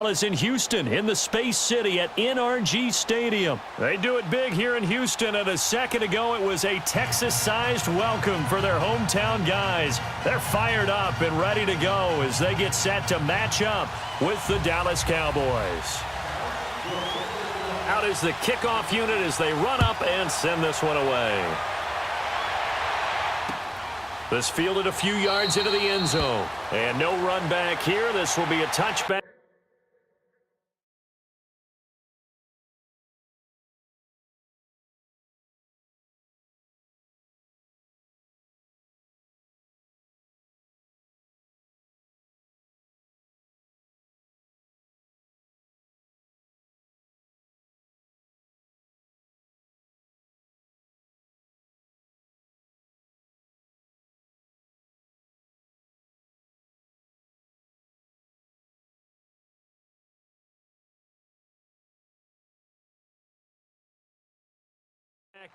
Is in Houston, in the Space City at NRG Stadium. They do it big here in Houston, and a second ago it was a Texas-sized welcome for their hometown guys. They're fired up and ready to go as they get set to match up with the Dallas Cowboys. Out is the kickoff unit as they run up and send this one away. This fielded a few yards into the end zone. And no run back here. This will be a touchback.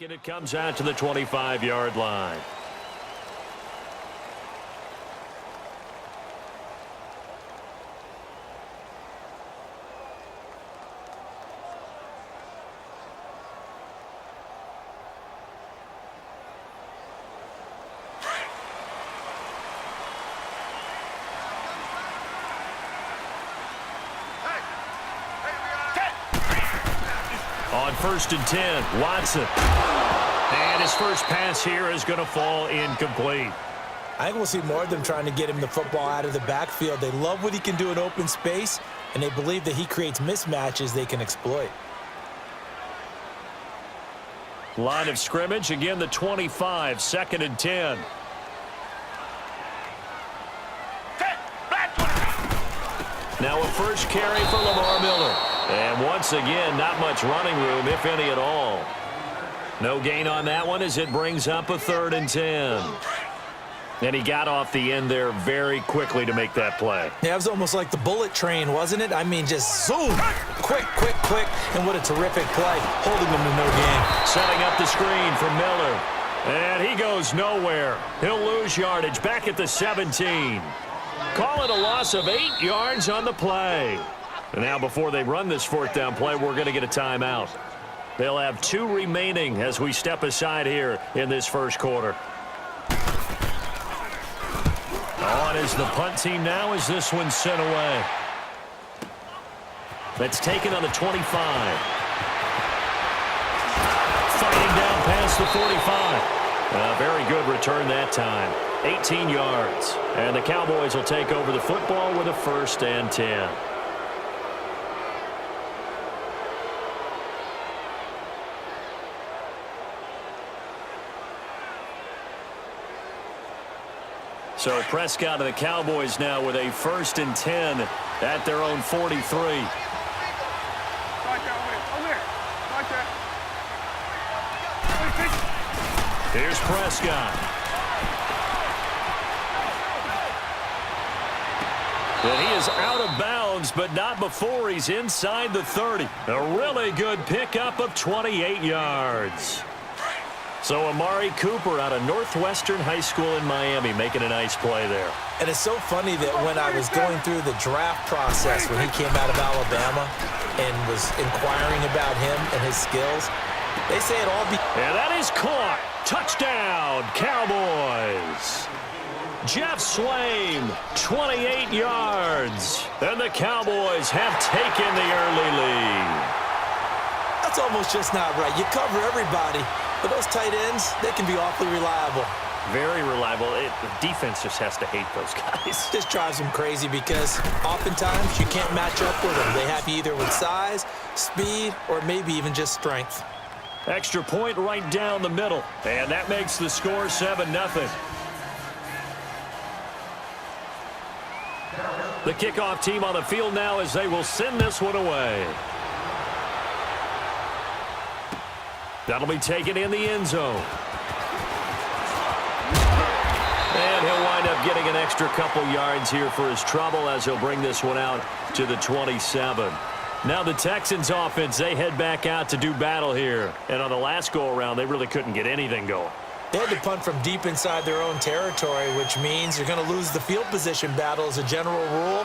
And it comes out to the 25-yard line. On 1st and 10, Watson. And his first pass here is going to fall incomplete. I think we'll see more of them trying to get him the football out of the backfield. They love what he can do in open space, and they believe that he creates mismatches they can exploit. Line of scrimmage, again the 25, 2nd and 10. Now a first carry for Lamar Miller. And once again, not much running room, if any at all. No gain on that one as it brings up a 3rd and 10. And he got off the end there very quickly to make that play. Yeah, it was almost like the bullet train, wasn't it? I mean, just zoom, quick, and what a terrific play, holding them to no gain. Setting up the screen for Miller. And he goes nowhere. He'll lose yardage back at the 17. Call it a loss of 8 yards on the play. And now before they run this 4th down play, we're going to get a timeout. They'll have 2 remaining as we step aside here in this first quarter. On is the punt team now as this one's sent away. That's taken on the 25. Fighting down past the 45. A very good return that time. 18 yards. And the Cowboys will take over the football with a 1st and 10. So Prescott of the Cowboys now with a 1st and 10 at their own 43. Here's Prescott. And he is out of bounds, but not before he's inside the 30. A really good pickup of 28 yards. So Amari Cooper out of Northwestern High School in Miami making a nice play there. And it's so funny that when I was going through the draft process when he came out of Alabama and was inquiring about him and his skills, they say it all And that is caught. Touchdown, Cowboys. Jeff Swaim, 28 yards. And the Cowboys have taken the early lead. That's almost just not right. You cover everybody. But those tight ends, they can be awfully reliable. Very reliable. The defense just has to hate those guys. Just drives them crazy because oftentimes you can't match up with them. They have you either with size, speed, or maybe even just strength. Extra point right down the middle. And that makes the score 7-0. The kickoff team on the field now as they will send this one away. That'll be taken in the end zone. And he'll wind up getting an extra couple yards here for his trouble as he'll bring this one out to the 27. Now the Texans offense, they head back out to do battle here. And on the last go-around, they really couldn't get anything going. They had to punt from deep inside their own territory, which means you're going to lose the field position battle as a general rule.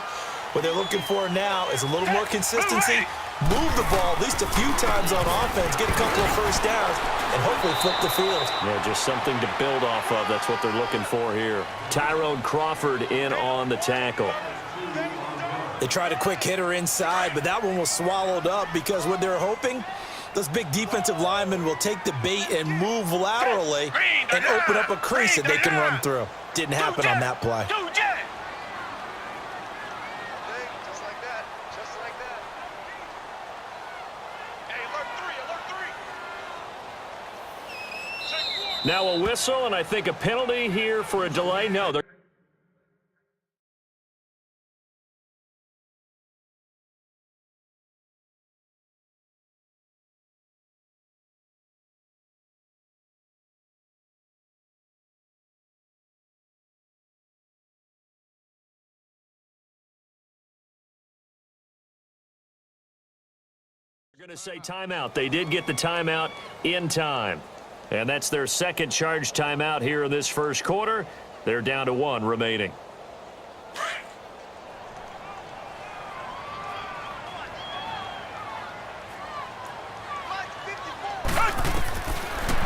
What they're looking for now is a little more consistency, move the ball at least a few times on offense, get a couple of first downs, and hopefully flip the field. Yeah, just something to build off of. That's what they're looking for here. Tyrone Crawford in on the tackle. They tried a quick hitter inside, but that one was swallowed up because what they're hoping, those big defensive linemen will take the bait and move laterally and open up a crease that they can run through. Didn't happen on that play. Now a whistle, and I think a penalty here for a delay. No, they're going to say timeout. They did get the timeout in time. And that's their second charge timeout here in this first quarter. They're down to 1 remaining.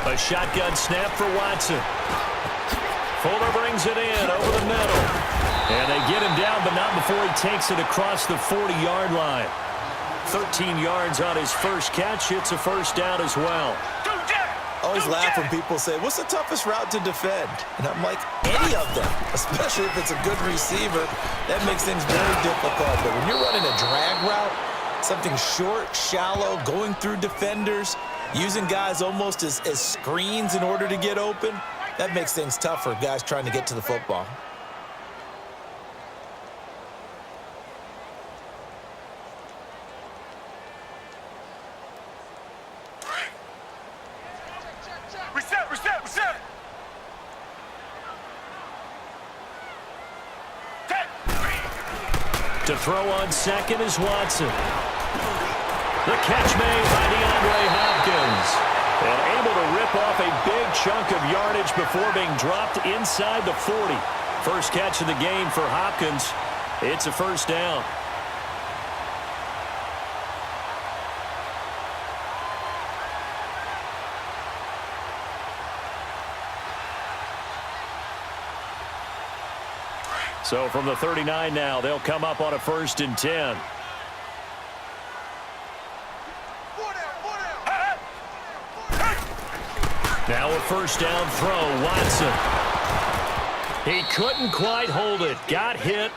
A shotgun snap for Watson. Fuller brings it in over the middle. And they get him down, but not before he takes it across the 40-yard line. 13 yards on his first catch. It's a first down as well. I always laugh when people say, what's the toughest route to defend? And I'm like, any of them, especially if it's a good receiver. That makes things very difficult. But when you're running a drag route, something short, shallow, going through defenders, using guys almost as screens in order to get open, that makes things tough for guys trying to get to the football. To throw on second is Watson. The catch made by DeAndre Hopkins. And able to rip off a big chunk of yardage before being dropped inside the 40. First catch of the game for Hopkins. It's a first down. So from the 39 now, they'll come up on a 1st and 10. Now a first down throw, Watson. He couldn't quite hold it. Got hit.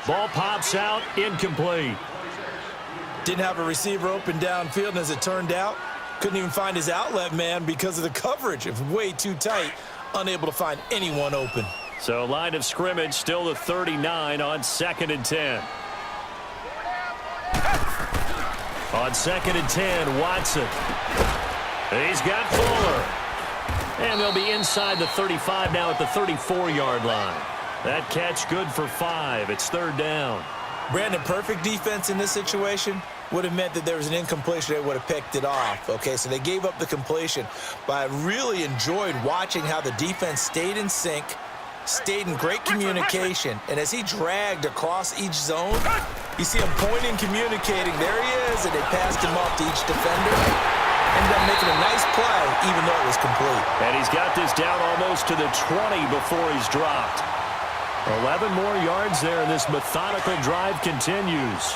Ball pops out, incomplete. Didn't have a receiver open downfield, and as it turned out, couldn't even find his outlet man because of the coverage. It was way too tight, unable to find anyone open. So line of scrimmage still the 39 on 2nd and 10. On 2nd and 10, Watson. He's got Fuller. And they'll be inside the 35 now at the 34-yard line. That catch good for 5. It's 3rd down. Brandon, perfect defense in this situation would have meant that there was an incompletion. They would have picked it off. Okay, so they gave up the completion. But I really enjoyed watching how the defense stayed in sync, stayed in great communication, and as he dragged across each zone, you see him pointing, communicating. There he is, and they passed him off to each defender. Ended up making a nice play, even though it was complete. And he's got this down almost to the 20 before he's dropped. 11 more yards there, and this methodical drive continues.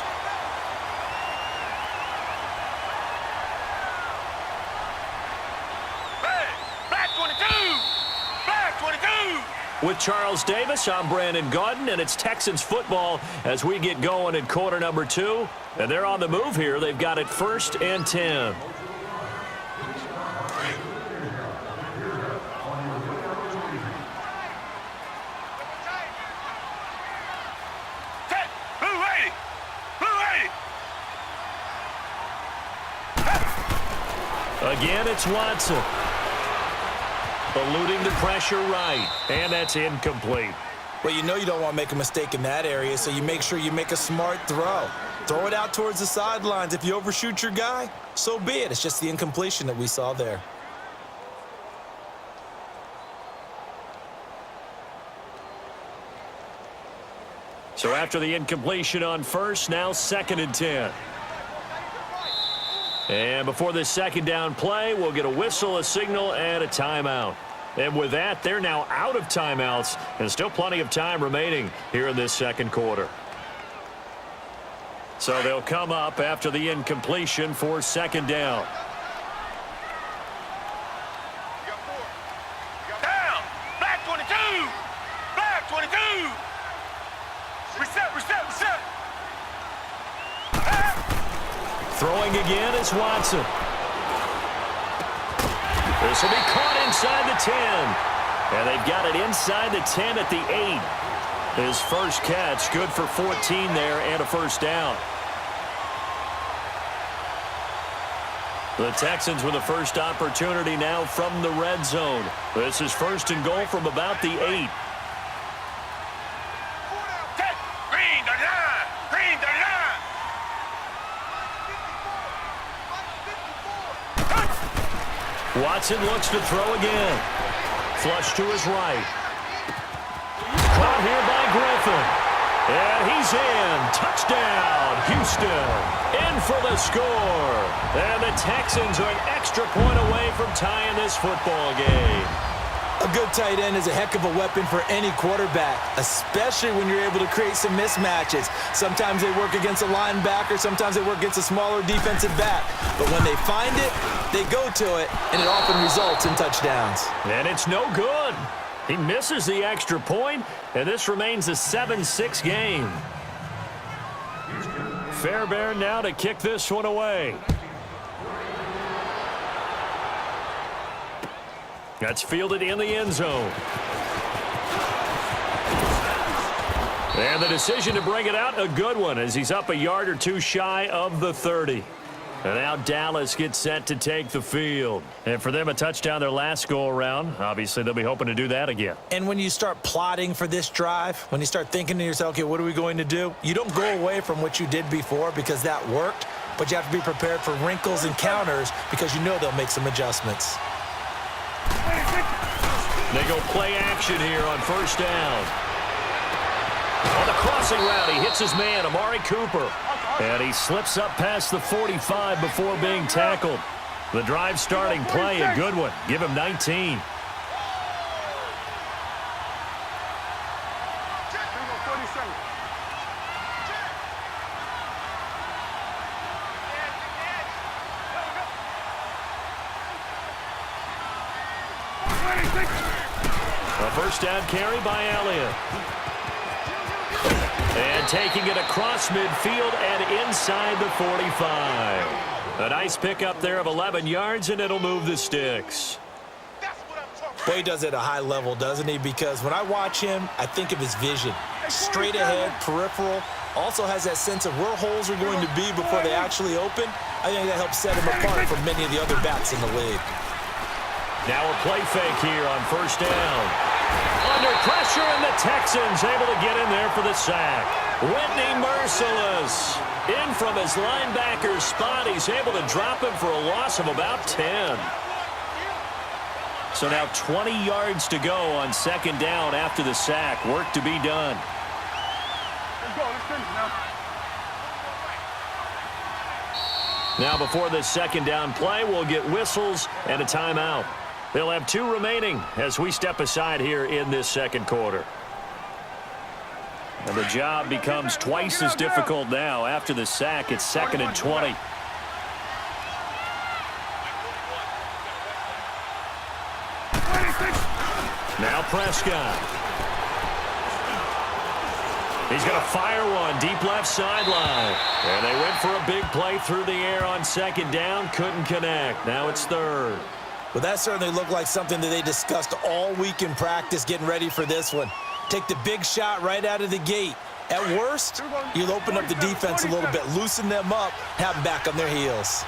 With Charles Davis, I'm Brandon Gaudin, and it's Texans football as we get going in quarter number 2. And they're on the move here. They've got it 1st and 10. Again, it's Watson. Eluding the pressure right, and that's incomplete. Well, you know you don't want to make a mistake in that area, so you make sure you make a smart throw. Throw it out towards the sidelines. If you overshoot your guy, so be it. It's just the incompletion that we saw there. So after the incompletion on first, now 2nd and 10. And before this second down play, we'll get a whistle, a signal, and a timeout. And with that, they're now out of timeouts, and still plenty of time remaining here in this second quarter. So they'll come up after the incompletion for 2nd down. Down! Black 22! Black 22! Reset! Throwing again is Watson. This will be caught inside the 10. And they've got it inside the 10 at the 8. His first catch, good for 14 there and a first down. The Texans with a first opportunity now from the red zone. This is 1st and goal from about the 8. Green 39! Green 39! Watson looks to throw again. Flush to his right. Caught here by Griffin. And he's in. Touchdown, Houston. In for the score. And the Texans are an extra point away from tying this football game. A good tight end is a heck of a weapon for any quarterback, especially when you're able to create some mismatches. Sometimes they work against a linebacker, sometimes they work against a smaller defensive back. But when they find it, they go to it, and it often results in touchdowns. And it's no good. He misses the extra point, and this remains a 7-6 game. Fairbairn now to kick this one away. That's fielded in the end zone. And the decision to bring it out, a good one, as he's up a yard or two shy of the 30. And now Dallas gets set to take the field. And for them, a touchdown their last go-around. Obviously, they'll be hoping to do that again. And when you start plotting for this drive, when you start thinking to yourself, okay, what are we going to do? You don't go away from what you did before because that worked, but you have to be prepared for wrinkles and counters because you know they'll make some adjustments. They go play action here on 1st down. On the crossing route, he hits his man, Amari Cooper. And he slips up past the 45 before being tackled. The drive starting play, a good one. Give him 19. A first down carry by Elliott. And taking it across midfield and inside the 45. A nice pickup there of 11 yards, and it'll move the sticks. Well, he does it at a high level, doesn't he? Because when I watch him, I think of his vision. Straight ahead, peripheral. Also has that sense of where holes are going to be before they actually open. I think that helps set him apart from many of the other backs in the league. Now a play fake here on 1st down. Under pressure, and the Texans able to get in there for the sack. Whitney merciless. In from his linebacker's spot. He's able to drop him for a loss of about 10. So now 20 yards to go on 2nd down after the sack. Work to be done. Now before this 2nd down play, we'll get whistles and a timeout. They'll have 2 remaining as we step aside here in this second quarter. And the job becomes twice as difficult now. After the sack, it's 2nd and 20. Now Prescott. He's going to fire one deep left sideline. And they went for a big play through the air on 2nd down. Couldn't connect. Now it's 3rd. Well, that certainly looked like something that they discussed all week in practice getting ready for this one. Take the big shot right out of the gate. At worst, you'll open up the defense a little bit, loosen them up, have them back on their heels.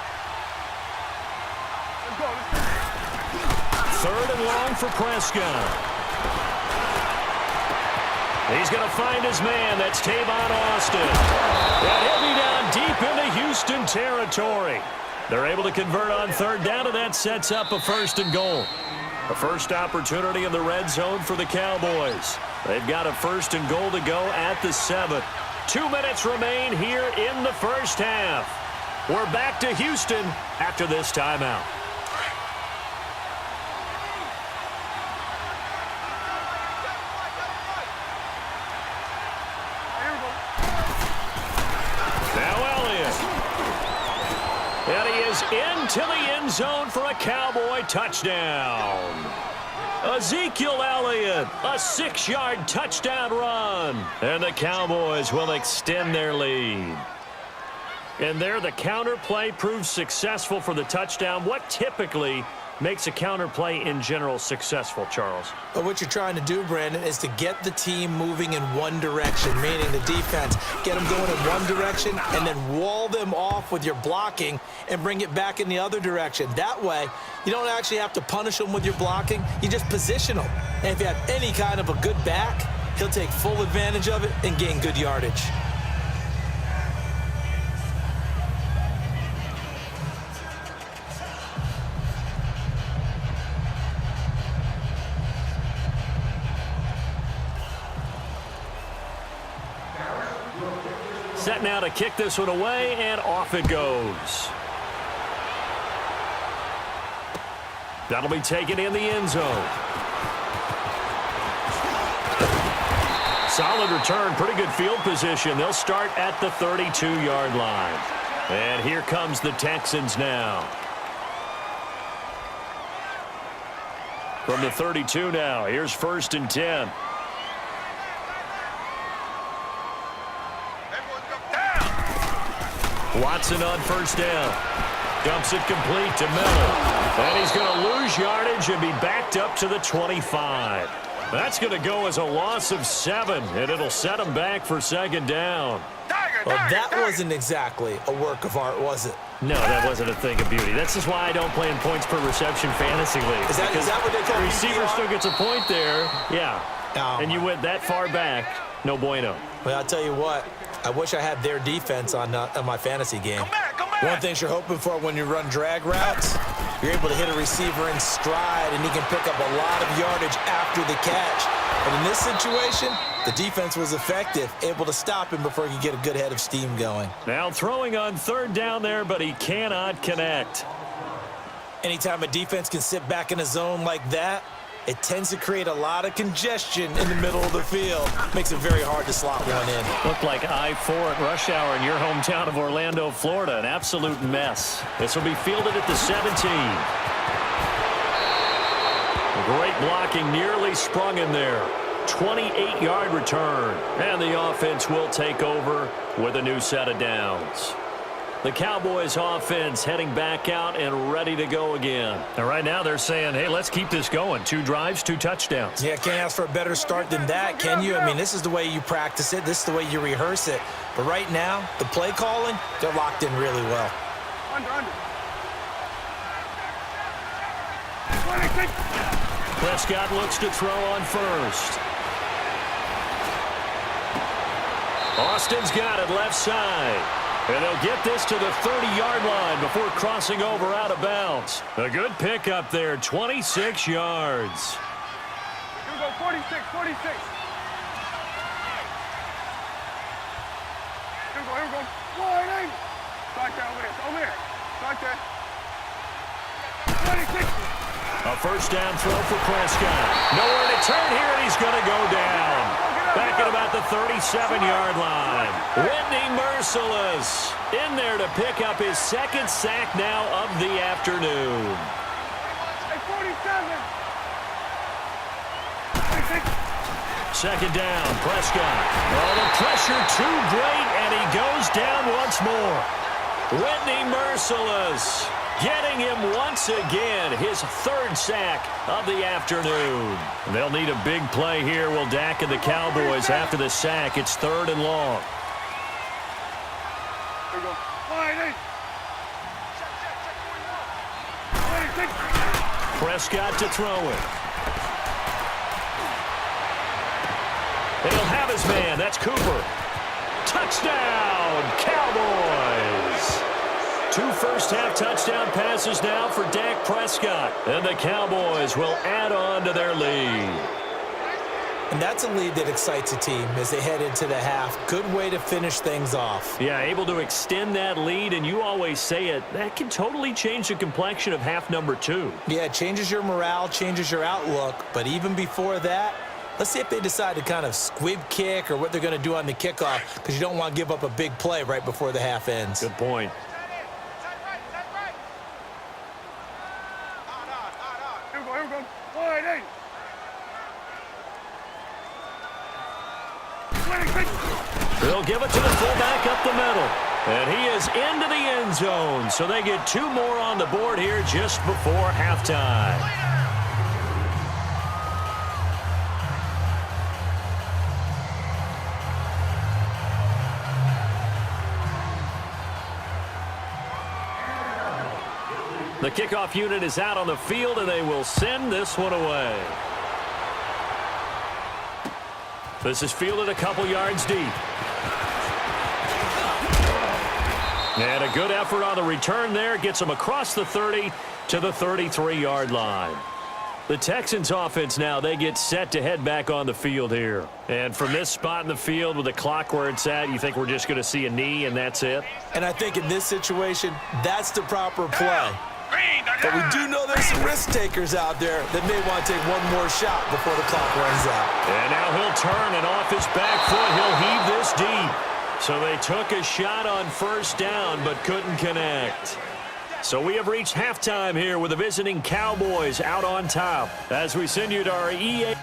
3rd and long for Prescott. He's going to find his man. That's Tavon Austin. And he'll be down deep into Houston territory. They're able to convert on 3rd down, and that sets up a 1st and goal. A first opportunity in the red zone for the Cowboys. They've got a 1st and goal to go at the 7. 2 minutes remain here in the first half. We're back to Houston after this timeout. Now Elliott. And he is into the end zone for a Cowboy touchdown. Ezekiel Elliott, a 6-yard touchdown run. And the Cowboys will extend their lead. And there, the counter play proves successful for the touchdown. What typically makes a counter play in general successful, Charles? But what you're trying to do, Brandon, is to get the team moving in one direction, meaning the defense. Get them going in one direction and then wall them off with your blocking and bring it back in the other direction. That way, you don't actually have to punish them with your blocking. You just position them. And if you have any kind of a good back, he'll take full advantage of it and gain good yardage. Set now to kick this one away, and off it goes. That'll be taken in the end zone. Solid return, pretty good field position. They'll start at the 32-yard line. And here comes the Texans now. From the 32 now, here's 1st and 10. Watson on 1st down. Dumps it complete to Miller. And he's going to lose yardage and be backed up to the 25. That's going to go as a loss of 7, and it'll set him back for 2nd down. Well, that wasn't exactly a work of art, was it? No, that wasn't a thing of beauty. That's just why I don't play in points per reception fantasy league. Is that what they call the receiver PPR? still gets a point there. Yeah. Oh. And you went that far back. No bueno. Well, I'll tell you what. I wish I had their defense on my fantasy game. Come back. One thing you're hoping for when you run drag routes, you're able to hit a receiver in stride, and he can pick up a lot of yardage after the catch. And in this situation, the defense was effective, able to stop him before he could get a good head of steam going. Now throwing on 3rd down there, but he cannot connect. Anytime a defense can sit back in a zone like that, it tends to create a lot of congestion in the middle of the field. Makes it very hard to slot one in. Looked like I-4 at rush hour in your hometown of Orlando, Florida. An absolute mess. This will be fielded at the 17. Great blocking, nearly sprung in there. 28-yard return. And the offense will take over with a new set of downs. The Cowboys offense heading back out and ready to go again. And right now they're saying, hey, let's keep this going. 2 drives, 2 touchdowns. Yeah, can't ask for a better start than that, can you? I mean, this is the way you practice it. This is the way you rehearse it. But right now, the play calling, they're locked in really well. Under. Prescott looks to throw on 1st. Austin's got it left side. And they'll get this to the 30-yard line before crossing over out of bounds. A good pickup there, 26 yards. Here we go, 46. Here we go. Wide. Right there, over there. Right there. 26. A 1st down throw for Prescott. Nowhere to turn here, and he's going to go down. Back at about the 37-yard line. Whitney Merciless in there to pick up his 2nd sack now of the afternoon. Hey, 47. 2nd down, Prescott. Oh, the pressure too great, and he goes down once more. Whitney Merciless getting him once again, his 3rd sack of the afternoon. They'll need a big play here, will Dak and the Cowboys after the sack. It's 3rd and long. Here we go. Wide. Prescott to throw it. And he'll have his man. That's Cooper. Touchdown, Cowboys. 2 first-half touchdown passes now for Dak Prescott. And the Cowboys will add on to their lead. And that's a lead that excites a team as they head into the half. Good way to finish things off. Yeah, able to extend that lead, and you always say it, that can totally change the complexion of half number 2. Yeah, it changes your morale, changes your outlook. But even before that, let's see if they decide to kind of squib kick or what they're going to do on the kickoff, because you don't want to give up a big play right before the half ends. Good point. Here we go. Wide eight. They'll give it to the fullback up the middle. And he is into the end zone. So they get 2 more on the board here just before halftime. The kickoff unit is out on the field, and they will send this one away. This is fielded a couple yards deep. And a good effort on the return there. Gets them across the 30 to the 33-yard line. The Texans offense now, they get set to head back on the field here. And from this spot in the field with the clock where it's at, you think we're just going to see a knee and that's it? And I think in this situation, that's the proper play. But we do know there's some risk takers out there that may want to take one more shot before the clock runs out. And now he'll turn, and off his back foot, he'll heave this deep. So they took a shot on first down but couldn't connect. So we have reached halftime here with the visiting Cowboys out on top as we send you to our EA.